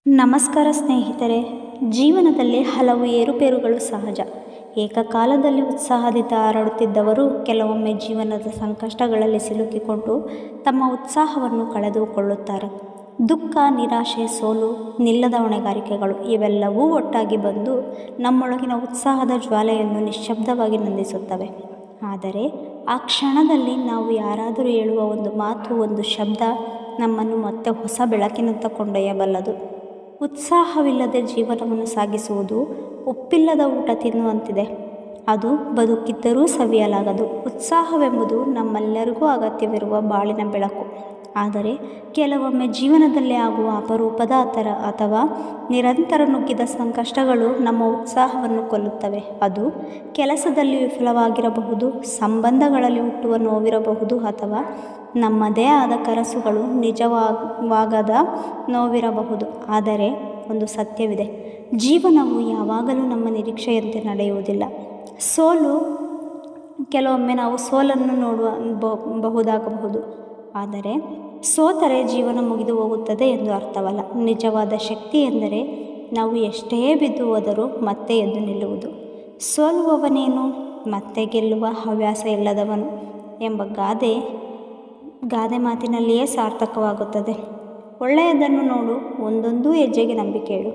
ನಮಸ್ಕಾರ ಸ್ನೇಹಿತರೆ. ಜೀವನದಲ್ಲಿ ಹಲವು ಏರುಪೇರುಗಳು ಸಹಜ. ಏಕಕಾಲದಲ್ಲಿ ಉತ್ಸಾಹದಿಂದ ಹರಡುತ್ತಿದ್ದವರು ಕೆಲವೊಮ್ಮೆ ಜೀವನದ ಸಂಕಷ್ಟಗಳಲ್ಲಿ ಸಿಲುಕಿಕೊಂಡು ತಮ್ಮ ಉತ್ಸಾಹವನ್ನು ಕಳೆದುಕೊಳ್ಳುತ್ತಾರೆ. ದುಃಖ, ನಿರಾಶೆ, ಸೋಲು, ನಿಲ್ಲದ ಹೊಣೆಗಾರಿಕೆಗಳು ಇವೆಲ್ಲವೂ ಒಟ್ಟಾಗಿ ಬಂದು ನಮ್ಮೊಳಗಿನ ಉತ್ಸಾಹದ ಜ್ವಾಲೆಯನ್ನು ನಿಶ್ಶಬ್ದವಾಗಿ ನಂದಿಸುತ್ತವೆ. ಆದರೆ ಆ ಕ್ಷಣದಲ್ಲಿ ನಾವು ಯಾರಾದರೂ ಹೇಳುವ ಒಂದು ಮಾತು, ಒಂದು ಶಬ್ದ ನಮ್ಮನ್ನು ಮತ್ತೆ ಹೊಸ ಬೆಳಕಿನತ್ತ ಕೊಂಡೊಯ್ಯಬಲ್ಲದು. ಉತ್ಸಾಹವಿಲ್ಲದೆ ಜೀವನವನ್ನು ಸಾಗಿಸುವುದು ಉಪ್ಪಿಲ್ಲದ ಊಟ ತಿನ್ನುವಂತಿದೆ. ಅದು ಬದುಕಿದ್ದರೂ ಸವಿಯಲಾಗದು. ಉತ್ಸಾಹವೆಂಬುದು ನಮ್ಮೆಲ್ಲರಿಗೂ ಅಗತ್ಯವಿರುವ ಬಾಳಿನ ಬೆಳಕು. ಆದರೆ ಕೆಲವೊಮ್ಮೆ ಜೀವನದಲ್ಲಿ ಆಗುವ ಅಪರೂಪದ ಅಥವಾ ನಿರಂತರ ನುಗ್ಗಿದ ಸಂಕಷ್ಟಗಳು ನಮ್ಮ ಉತ್ಸಾಹವನ್ನು ಕೊಲ್ಲುತ್ತವೆ. ಅದು ಕೆಲಸದಲ್ಲಿ ವಿಫಲವಾಗಿರಬಹುದು, ಸಂಬಂಧಗಳಲ್ಲಿ ಹುಟ್ಟುವ ನೋವಿರಬಹುದು, ಅಥವಾ ನಮ್ಮದೇ ಆದ ಕನಸುಗಳು ನಿಜವಾಗದ ನೋವಿರಬಹುದು. ಆದರೆ ಒಂದು ಸತ್ಯವಿದೆ, ಜೀವನವು ಯಾವಾಗಲೂ ನಮ್ಮ ನಿರೀಕ್ಷೆಯಂತೆ ನಡೆಯುವುದಿಲ್ಲ. ಕೆಲವೊಮ್ಮೆ ನಾವು ಸೋಲನ್ನು ಬಹುದಾಗಬಹುದು, ಆದರೆ ಸೋತರೆ ಜೀವನ ಮುಗಿದು ಹೋಗುತ್ತದೆ ಎಂದು ಅರ್ಥವಲ್ಲ. ನಿಜವಾದ ಶಕ್ತಿ ಎಂದರೆ ನಾವು ಎಷ್ಟೇ ಬಿದ್ದು ಹೋದರೂ ಮತ್ತೆ ಎದ್ದು ನಿಲ್ಲುವುದು. ಸೋಲುವವನೇನು ಮತ್ತೆ ಗೆಲ್ಲುವ ಹವ್ಯಾಸ ಇಲ್ಲದವನು ಎಂಬ ಗಾದೆ ಮಾತಿನಲ್ಲಿಯೇ ಸಾರ್ಥಕವಾಗುತ್ತದೆ. ಒಳ್ಳೆಯದನ್ನು ನೋಡು, ಒಂದೊಂದು ಹೆಜ್ಜೆಗೆ ನಂಬಿಕೆ ಇಡು.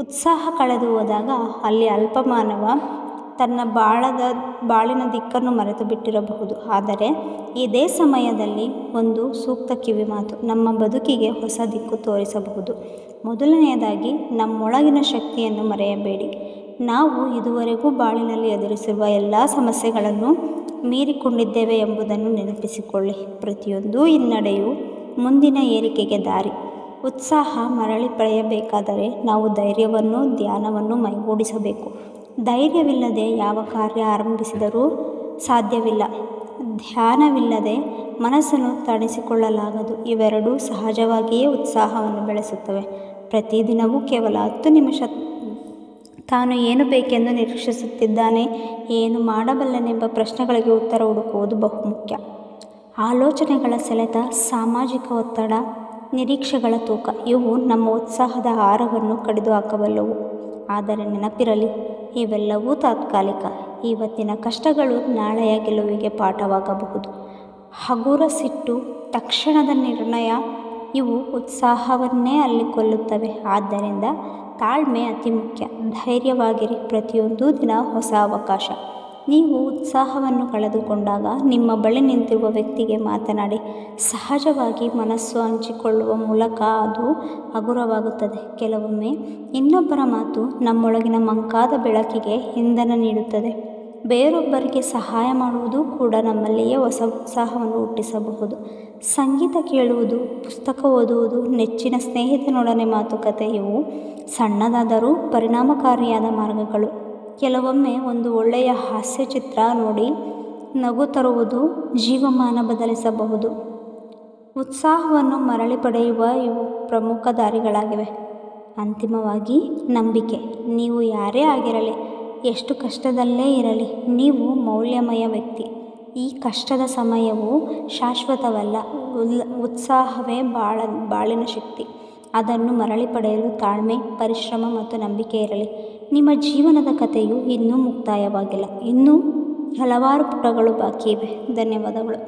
ಉತ್ಸಾಹ ಕಳೆದು ಹೋದಾಗ ಅಲ್ಲಿ ಅಲ್ಪ ಮಾನವ ತನ್ನ ಬಾಳಿನ ದಿಕ್ಕನ್ನು ಮರೆತು ಬಿಟ್ಟಿರಬಹುದು. ಆದರೆ ಇದೇ ಸಮಯದಲ್ಲಿ ಒಂದು ಸೂಕ್ತ ಕಿವಿಮಾತು ನಮ್ಮ ಬದುಕಿಗೆ ಹೊಸ ದಿಕ್ಕು ತೋರಿಸಬಹುದು. ಮೊದಲನೆಯದಾಗಿ, ನಮ್ಮೊಳಗಿನ ಶಕ್ತಿಯನ್ನು ಮರೆಯಬೇಡಿ. ನಾವು ಇದುವರೆಗೂ ಬಾಳಿನಲ್ಲಿ ಎದುರಿಸಿರುವ ಎಲ್ಲ ಸಮಸ್ಯೆಗಳನ್ನು ಮೀರಿಕೊಂಡಿದ್ದೇವೆ ಎಂಬುದನ್ನು ನೆನಪಿಸಿಕೊಳ್ಳಿ. ಪ್ರತಿಯೊಂದು ಹಿನ್ನಡೆಯೂ ಮುಂದಿನ ಏರಿಕೆಗೆ ದಾರಿ. ಉತ್ಸಾಹ ಮರಳಿ ಪಡೆಯಬೇಕಾದರೆ ನಾವು ಧೈರ್ಯವನ್ನು, ಧ್ಯಾನವನ್ನು ಮೈಗೂಡಿಸಬೇಕು. ಧೈರ್ಯವಿಲ್ಲದೆ ಯಾವ ಕಾರ್ಯ ಆರಂಭಿಸಿದರೂ ಸಾಧ್ಯವಿಲ್ಲ. ಧ್ಯಾನವಿಲ್ಲದೆ ಮನಸ್ಸನ್ನು ತಣಿಸಿಕೊಳ್ಳಲಾಗದು. ಇವೆರಡೂ ಸಹಜವಾಗಿಯೇ ಉತ್ಸಾಹವನ್ನು ಬೆಳೆಸುತ್ತವೆ. ಪ್ರತಿದಿನವೂ ಕೇವಲ 10 ನಿಮಿಷ ತಾನು ಏನು ಬೇಕೆಂದು ನಿರೀಕ್ಷಿಸುತ್ತಿದ್ದಾನೆ, ಏನು ಮಾಡಬಲ್ಲನೆಂಬ ಪ್ರಶ್ನೆಗಳಿಗೆ ಉತ್ತರ ಹುಡುಕುವುದು ಬಹುಮುಖ್ಯ. ಆಲೋಚನೆಗಳ ಸೆಳೆತ, ಸಾಮಾಜಿಕ ಒತ್ತಡ, ನಿರೀಕ್ಷೆಗಳ ತೂಕ ಇವು ನಮ್ಮ ಉತ್ಸಾಹದ ಆಹಾರವನ್ನು ಕಡಿದು ಹಾಕಬಲ್ಲವು. ಆದರೆ ನೆನಪಿರಲಿ, ಇವೆಲ್ಲವೂ ತಾತ್ಕಾಲಿಕ. ಇವತ್ತಿನ ಕಷ್ಟಗಳು ನಾಳೆಯ ಗೆಲುವಿಗೆ ಪಾಠವಾಗಬಹುದು. ಹಗುರ ಸಿಟ್ಟು, ತಕ್ಷಣದ ನಿರ್ಣಯ ಇವು ಉತ್ಸಾಹವನ್ನೇ ಅಲ್ಲಿ ಕೊಲ್ಲುತ್ತವೆ. ಆದ್ದರಿಂದ ತಾಳ್ಮೆ ಅತಿ ಮುಖ್ಯ. ಧೈರ್ಯವಾಗಿರಿ. ಪ್ರತಿಯೊಂದು ದಿನ ಹೊಸ ಅವಕಾಶ. ನೀವು ಉತ್ಸಾಹವನ್ನು ಕಳೆದುಕೊಂಡಾಗ ನಿಮ್ಮ ಬಳಿ ನಿಂತಿರುವ ವ್ಯಕ್ತಿಗೆ ಮಾತನಾಡಿ. ಸಹಜವಾಗಿ ಮನಸ್ಸು ಹಂಚಿಕೊಳ್ಳುವ ಮೂಲಕ ಅದು ಹಗುರವಾಗುತ್ತದೆ. ಕೆಲವೊಮ್ಮೆ ಇನ್ನೊಬ್ಬರ ಮಾತು ನಮ್ಮೊಳಗಿನ ಮಂಕಾದ ಬೆಳಕಿಗೆ ಇಂಧನ ನೀಡುತ್ತದೆ. ಬೇರೊಬ್ಬರಿಗೆ ಸಹಾಯ ಮಾಡುವುದು ಕೂಡ ನಮ್ಮಲ್ಲಿಯೇ ಹೊಸ ಉತ್ಸಾಹವನ್ನು ಹುಟ್ಟಿಸಬಹುದು. ಸಂಗೀತ ಕೇಳುವುದು, ಪುಸ್ತಕ ಓದುವುದು, ನೆಚ್ಚಿನ ಸ್ನೇಹಿತನೊಡನೆ ಮಾತುಕತೆ ಇವು ಸಣ್ಣದಾದರೂ ಪರಿಣಾಮಕಾರಿಯಾದ ಮಾರ್ಗಗಳು. ಕೆಲವೊಮ್ಮೆ ಒಂದು ಒಳ್ಳೆಯ ಹಾಸ್ಯಚಿತ್ರ ನೋಡಿ ನಗು ತರುವುದು ಜೀವಮಾನ ಬದಲಿಸಬಹುದು. ಉತ್ಸಾಹವನ್ನು ಮರಳಿ ಪಡೆಯುವ ಇವು ಪ್ರಮುಖ ದಾರಿಗಳಾಗಿವೆ. ಅಂತಿಮವಾಗಿ, ನಂಬಿಕೆ. ನೀವು ಯಾರೇ ಆಗಿರಲಿ, ಎಷ್ಟು ಕಷ್ಟದಲ್ಲೇ ಇರಲಿ, ನೀವು ಮೌಲ್ಯಮಯ ವ್ಯಕ್ತಿ. ಈ ಕಷ್ಟದ ಸಮಯವು ಶಾಶ್ವತವಲ್ಲ. ಉತ್ಸಾಹವೇ ಬಾಳಿನ ಶಕ್ತಿ. ಅದನ್ನು ಮರಳಿ ಪಡೆಯಲು ತಾಳ್ಮೆ, ಪರಿಶ್ರಮ ಮತ್ತು ನಂಬಿಕೆ ಇರಲಿ. ನಿಮ್ಮ ಜೀವನದ ಕಥೆಯು ಇನ್ನೂ ಮುಕ್ತಾಯವಾಗಿಲ್ಲ. ಇನ್ನೂ ಹಲವಾರು ಪುಟಗಳು ಬಾಕಿ ಇವೆ. ಧನ್ಯವಾದಗಳು.